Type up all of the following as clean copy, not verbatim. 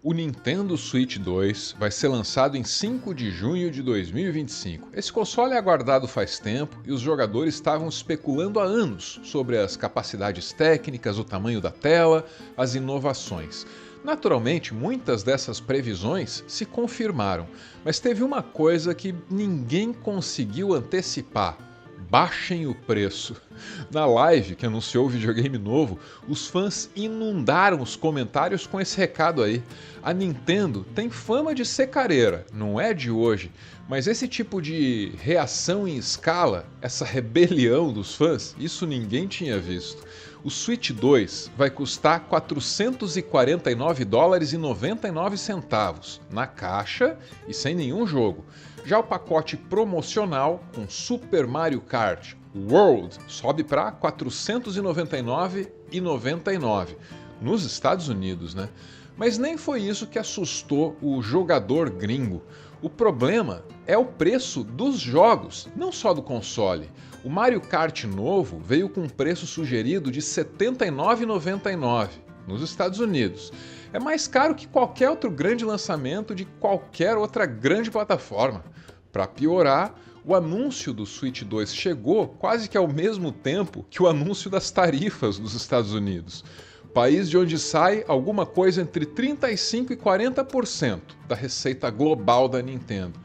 O Nintendo Switch 2 vai ser lançado em 5 de junho de 2025. Esse console é aguardado faz tempo e os jogadores estavam especulando há anos sobre as capacidades técnicas, o tamanho da tela, as inovações. Naturalmente, muitas dessas previsões se confirmaram, mas teve uma coisa que ninguém conseguiu antecipar: baixem o preço. Na live que anunciou o videogame novo, os fãs inundaram os comentários com esse recado aí. A Nintendo tem fama de ser careira, não é de hoje, mas esse tipo de reação em escala, essa rebelião dos fãs, isso ninguém tinha visto. O Switch 2 vai custar $449,99 na caixa e sem nenhum jogo. Já o pacote promocional com Super Mario Kart World sobe para R$ 499,99 nos Estados Unidos, né? Mas nem foi isso que assustou o jogador gringo. O problema é o preço dos jogos, não só do console. O Mario Kart novo veio com um preço sugerido de R$ 79,99 nos Estados Unidos. É mais caro que qualquer outro grande lançamento de qualquer outra grande plataforma. Para piorar, o anúncio do Switch 2 chegou quase que ao mesmo tempo que o anúncio das tarifas dos Estados Unidos. País de onde sai alguma coisa entre 35% e 40% da receita global da Nintendo.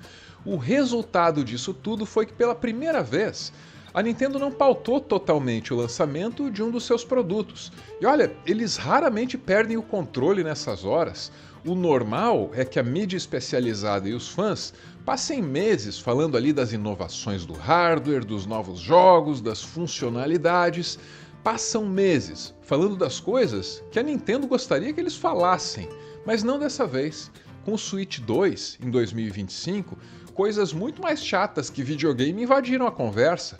O resultado disso tudo foi que, pela primeira vez, a Nintendo não pautou totalmente o lançamento de um dos seus produtos. E olha, eles raramente perdem o controle nessas horas. O normal é que a mídia especializada e os fãs passem meses falando ali das inovações do hardware, dos novos jogos, das funcionalidades. Passam meses falando das coisas que a Nintendo gostaria que eles falassem, mas não dessa vez. Com o Switch 2, em 2025, coisas muito mais chatas que videogame invadiram a conversa: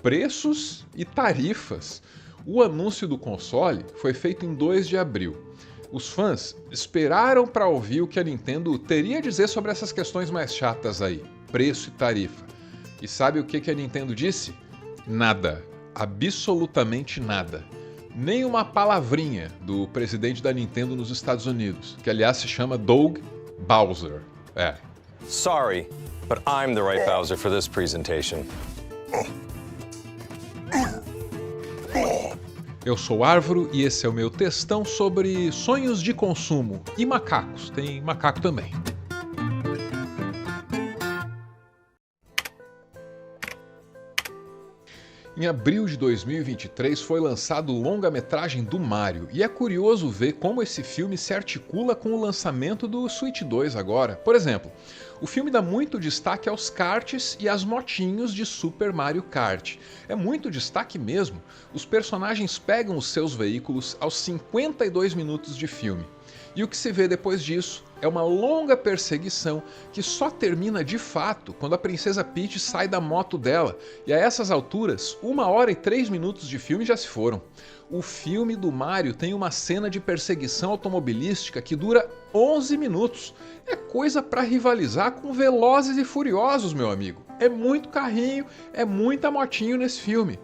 preços e tarifas. O anúncio do console foi feito em 2 de abril. Os fãs esperaram para ouvir o que a Nintendo teria a dizer sobre essas questões mais chatas aí, preço e tarifa. E sabe o que a Nintendo disse? Nada. Absolutamente nada. Nem uma palavrinha do presidente da Nintendo nos Estados Unidos, que aliás se chama Doug Bowser. Sorry, but I'm the right Bowser for this presentation. Eu sou Árvoro e esse é o meu textão sobre sonhos de consumo e macacos. Tem macaco também. Em abril de 2023 foi lançado o longa-metragem do Mario, e é curioso ver como esse filme se articula com o lançamento do Switch 2 agora. Por exemplo, o filme dá muito destaque aos karts e às motinhos de Super Mario Kart. É muito destaque mesmo. Os personagens pegam os seus veículos aos 52 minutos de filme. E o que se vê depois disso é uma longa perseguição que só termina de fato quando a Princesa Peach sai da moto dela. E a essas alturas, 1 hora e 3 minutos de filme já se foram. O filme do Mario tem uma cena de perseguição automobilística que dura 11 minutos. É coisa para rivalizar com Velozes e Furiosos, meu amigo. É muito carrinho, é muita motinho nesse filme.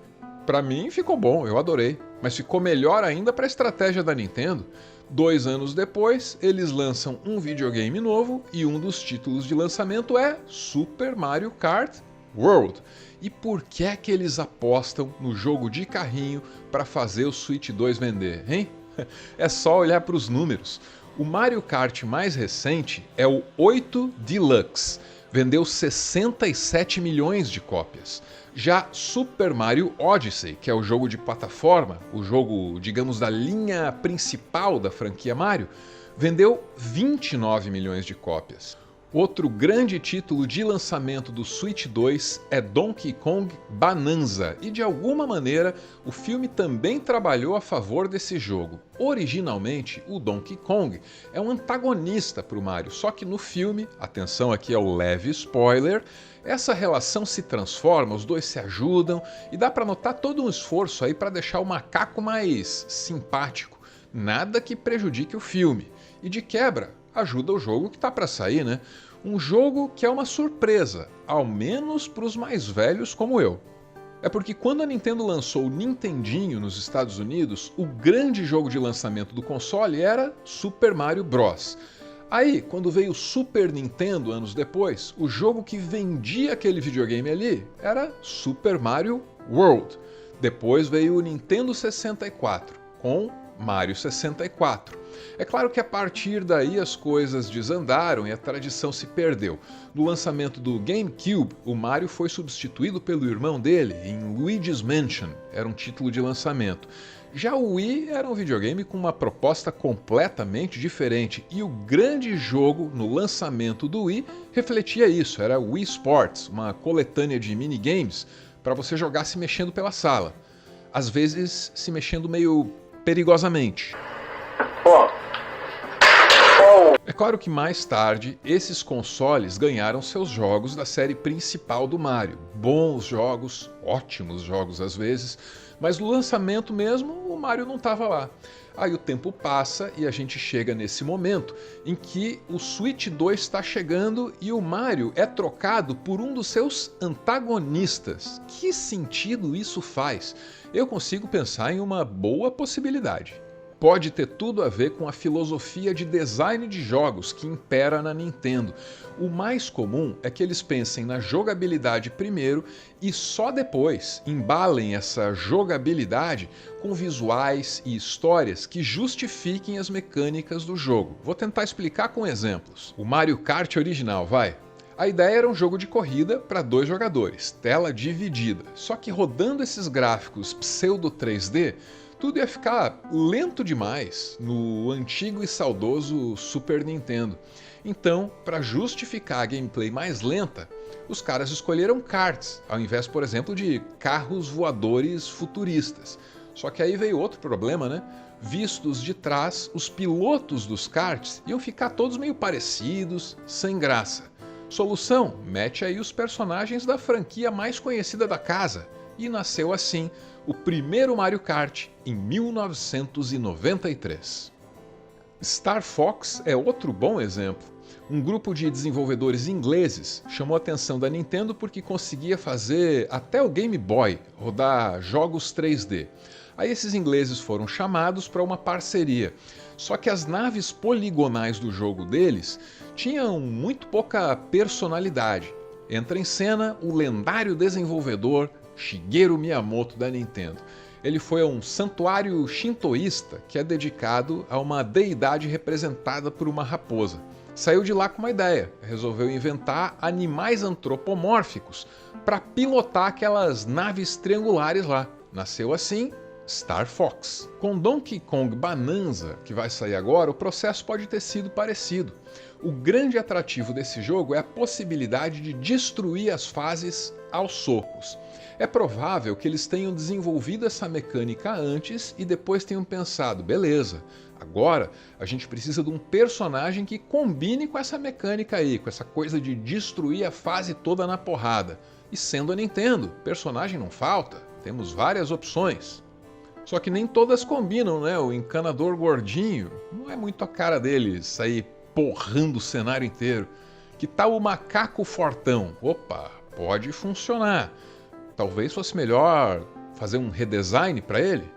Pra mim ficou bom, eu adorei. Mas ficou melhor ainda para a estratégia da Nintendo. 2 anos depois, eles lançam um videogame novo e um dos títulos de lançamento é Super Mario Kart World. E por que é que eles apostam no jogo de carrinho para fazer o Switch 2 vender, hein? É só olhar para os números. O Mario Kart mais recente é o 8 Deluxe. Vendeu 67 milhões de cópias. Já Super Mario Odyssey, que é o jogo de plataforma, o jogo, digamos, da linha principal da franquia Mario, vendeu 29 milhões de cópias. Outro grande título de lançamento do Switch 2 é Donkey Kong Bonanza, e de alguma maneira o filme também trabalhou a favor desse jogo. Originalmente, o Donkey Kong é um antagonista para o Mario, só que no filme, atenção aqui ao leve spoiler, essa relação se transforma, os dois se ajudam e dá para notar todo um esforço aí para deixar o macaco mais simpático. Nada que prejudique o filme. E de quebra, ajuda o jogo que tá para sair, né? Um jogo que é uma surpresa, ao menos para os mais velhos como eu. É porque quando a Nintendo lançou o Nintendinho nos Estados Unidos, o grande jogo de lançamento do console era Super Mario Bros. Aí, quando veio o Super Nintendo anos depois, o jogo que vendia aquele videogame ali era Super Mario World. Depois veio o Nintendo 64, com Mario 64. É claro que a partir daí as coisas desandaram e a tradição se perdeu. No lançamento do GameCube, o Mario foi substituído pelo irmão dele em Luigi's Mansion, era um título de lançamento. Já o Wii era um videogame com uma proposta completamente diferente e o grande jogo no lançamento do Wii refletia isso, era o Wii Sports, uma coletânea de minigames para você jogar se mexendo pela sala, às vezes se mexendo meio perigosamente. É claro que mais tarde esses consoles ganharam seus jogos da série principal do Mario. Bons jogos, ótimos jogos às vezes, mas no lançamento mesmo o Mario não estava lá. Aí o tempo passa e a gente chega nesse momento em que o Switch 2 está chegando e o Mario é trocado por um dos seus antagonistas. Que sentido isso faz? Eu consigo pensar em uma boa possibilidade. Pode ter tudo a ver com a filosofia de design de jogos que impera na Nintendo. O mais comum é que eles pensem na jogabilidade primeiro e só depois embalem essa jogabilidade com visuais e histórias que justifiquem as mecânicas do jogo. Vou tentar explicar com exemplos. O Mario Kart original, vai! A ideia era um jogo de corrida para 2 jogadores, tela dividida. Só que rodando esses gráficos pseudo 3D, tudo ia ficar lento demais no antigo e saudoso Super Nintendo. Então, para justificar a gameplay mais lenta, os caras escolheram karts, ao invés, por exemplo, de carros voadores futuristas. Só que aí veio outro problema, né? Vistos de trás, os pilotos dos karts iam ficar todos meio parecidos, sem graça. Solução? Mete aí os personagens da franquia mais conhecida da casa. E nasceu assim o primeiro Mario Kart em 1993. Star Fox é outro bom exemplo. Um grupo de desenvolvedores ingleses chamou a atenção da Nintendo porque conseguia fazer até o Game Boy rodar jogos 3D. Aí esses ingleses foram chamados para uma parceria. Só que as naves poligonais do jogo deles tinham muito pouca personalidade. Entra em cena o lendário desenvolvedor Shigeru Miyamoto da Nintendo. Ele foi a um santuário shintoísta que é dedicado a uma deidade representada por uma raposa. Saiu de lá com uma ideia, resolveu inventar animais antropomórficos para pilotar aquelas naves triangulares lá. Nasceu assim Star Fox. Com Donkey Kong Bonanza, que vai sair agora, o processo pode ter sido parecido. O grande atrativo desse jogo é a possibilidade de destruir as fases aos socos. É provável que eles tenham desenvolvido essa mecânica antes e depois tenham pensado, beleza, agora a gente precisa de um personagem que combine com essa mecânica aí, com essa coisa de destruir a fase toda na porrada. E sendo a Nintendo, personagem não falta, temos várias opções. Só que nem todas combinam, né? O encanador gordinho não é muito a cara dele sair porrando o cenário inteiro. Que tal o macaco fortão? Opa, pode funcionar. Talvez fosse melhor fazer um redesign para ele?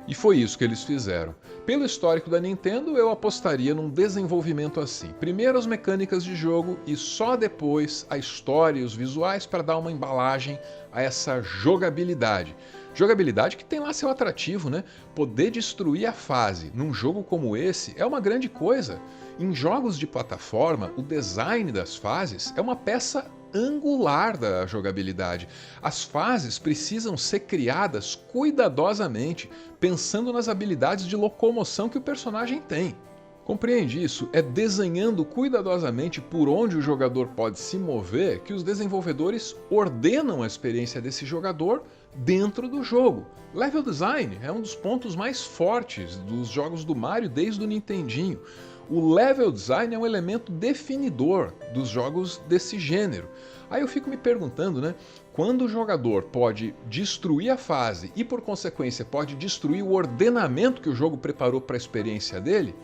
E foi isso que eles fizeram. Pelo histórico da Nintendo, eu apostaria num desenvolvimento assim. Primeiro as mecânicas de jogo e só depois a história e os visuais para dar uma embalagem a essa jogabilidade. Jogabilidade que tem lá seu atrativo, né? Poder destruir a fase num jogo como esse é uma grande coisa. Em jogos de plataforma, o design das fases é uma peça angular da jogabilidade. As fases precisam ser criadas cuidadosamente, pensando nas habilidades de locomoção que o personagem tem. Compreende isso? É desenhando cuidadosamente por onde o jogador pode se mover que os desenvolvedores ordenam a experiência desse jogador dentro do jogo. Level design é um dos pontos mais fortes dos jogos do Mario desde o Nintendinho. O level design é um elemento definidor dos jogos desse gênero. Aí eu fico me perguntando, né? Quando o jogador pode destruir a fase e, por consequência, pode destruir o ordenamento que o jogo preparou para a experiência dele,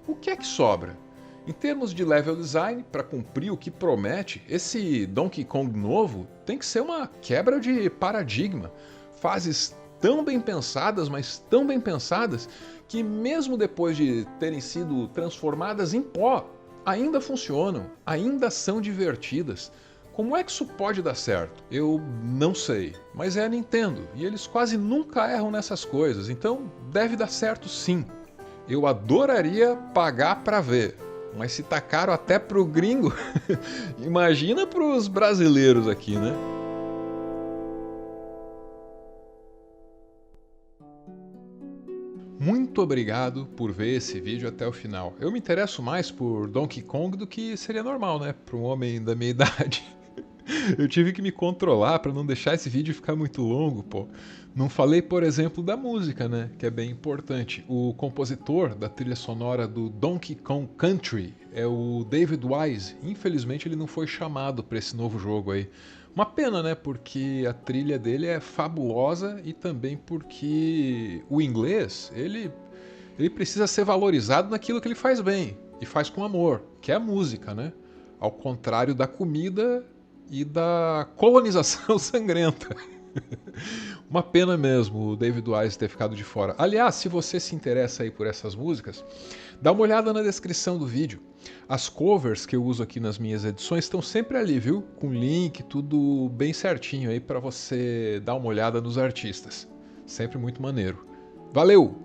o que é que sobra? Em termos de level design, para cumprir o que promete, esse Donkey Kong novo tem que ser uma quebra de paradigma. Fases tão bem pensadas, mas tão bem pensadas, que mesmo depois de terem sido transformadas em pó, ainda funcionam, ainda são divertidas. Como é que isso pode dar certo? Eu não sei, mas é a Nintendo e eles quase nunca erram nessas coisas, então deve dar certo sim. Eu adoraria pagar pra ver, mas se tá caro até pro gringo, imagina pros brasileiros aqui, né? Muito obrigado por ver esse vídeo até o final. Eu me interesso mais por Donkey Kong do que seria normal, né, para um homem da minha idade. Eu tive que me controlar para não deixar esse vídeo ficar muito longo, pô. Não falei, por exemplo, da música, né, que é bem importante. O compositor da trilha sonora do Donkey Kong Country é o David Wise. Infelizmente ele não foi chamado para esse novo jogo aí. Uma pena, né, porque a trilha dele é fabulosa e também porque o inglês, ele precisa ser valorizado naquilo que ele faz bem e faz com amor, que é a música, né? Ao contrário da comida e da colonização sangrenta. Uma pena mesmo o David Wise ter ficado de fora. Aliás, se você se interessa aí por essas músicas, dá uma olhada na descrição do vídeo. As covers que eu uso aqui nas minhas edições estão sempre ali, viu? Com link, tudo bem certinho aí para você dar uma olhada nos artistas. Sempre muito maneiro. Valeu!